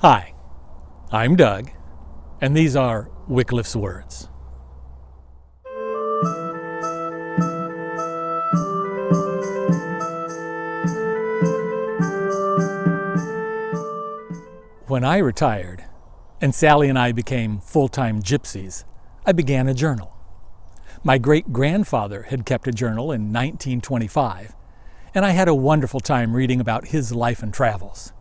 Hi, I'm Doug, and these are Wycliffe's words. When I retired, and Sally and I became full-time gypsies, I began a journal. My great-grandfather had kept a journal in 1925, and I had a wonderful time reading about his life and travels.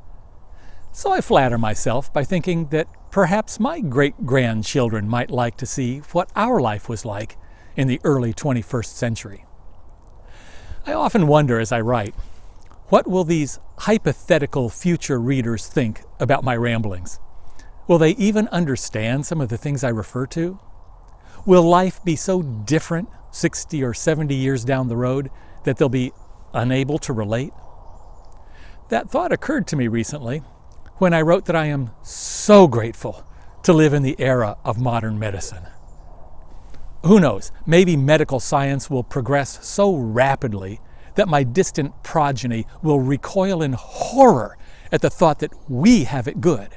So I flatter myself by thinking that perhaps my great-grandchildren might like to see what our life was like in the early 21st century. I often wonder as I write, what will these hypothetical future readers think about my ramblings? Will they even understand some of the things I refer to? Will life be so different 60 or 70 years down the road that they'll be unable to relate? That thought occurred to me recently when I wrote that I am so grateful to live in the era of modern medicine. Who knows, maybe medical science will progress so rapidly that my distant progeny will recoil in horror at the thought that we have it good.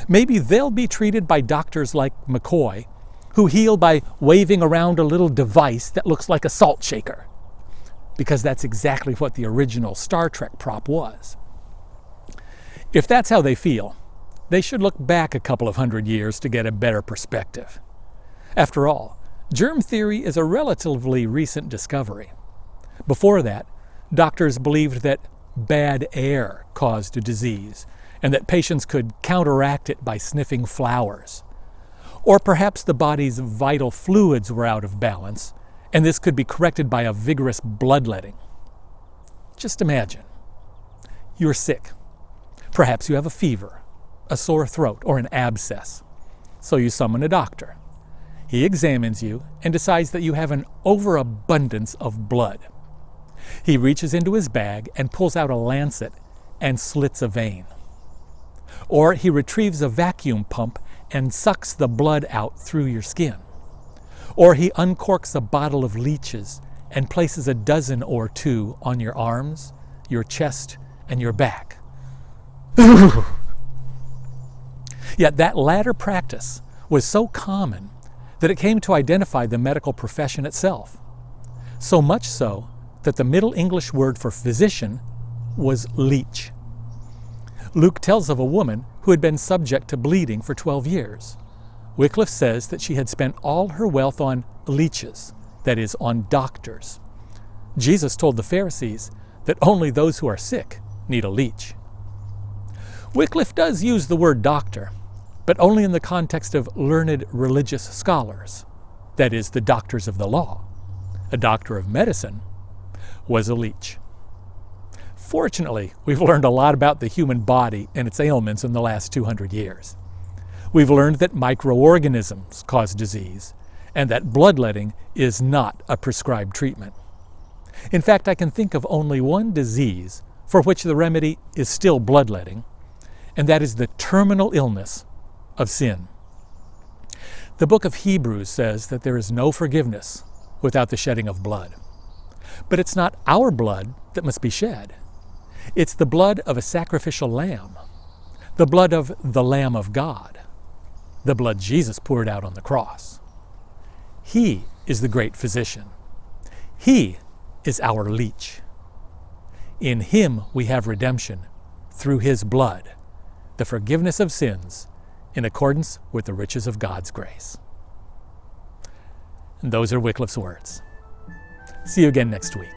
Maybe they'll be treated by doctors like McCoy, who heal by waving around a little device that looks like a salt shaker, because that's exactly what the original Star Trek prop was. If that's how they feel, they should look back a couple of hundred years to get a better perspective. After all, germ theory is a relatively recent discovery. Before that, doctors believed that bad air caused a disease and that patients could counteract it by sniffing flowers. Or perhaps the body's vital fluids were out of balance, and this could be corrected by a vigorous bloodletting. Just imagine. You're sick. Perhaps you have a fever, a sore throat, or an abscess. So you summon a doctor. He examines you and decides that you have an overabundance of blood. He reaches into his bag and pulls out a lancet and slits a vein. Or he retrieves a vacuum pump and sucks the blood out through your skin. Or he uncorks a bottle of leeches and places a dozen or two on your arms, your chest, and your back. Yet that latter practice was so common that it came to identify the medical profession itself. So much so that the Middle English word for physician was leech. Luke tells of a woman who had been subject to bleeding for 12 years. Wycliffe says that she had spent all her wealth on leeches, that is, on doctors. Jesus told the Pharisees that only those who are sick need a leech. Wycliffe does use the word doctor, but only in the context of learned religious scholars, that is, the doctors of the law. A doctor of medicine was a leech. Fortunately, we've learned a lot about the human body and its ailments in the last 200 years. We've learned that microorganisms cause disease, and that bloodletting is not a prescribed treatment. In fact, I can think of only one disease for which the remedy is still bloodletting, and that is the terminal illness of sin. The book of Hebrews says that there is no forgiveness without the shedding of blood. But it's not our blood that must be shed. It's the blood of a sacrificial lamb, the blood of the Lamb of God, the blood Jesus poured out on the cross. He is the great physician. He is our leech. In him we have redemption through his blood, the forgiveness of sins in accordance with the riches of God's grace. And those are Wycliffe's words. See you again next week.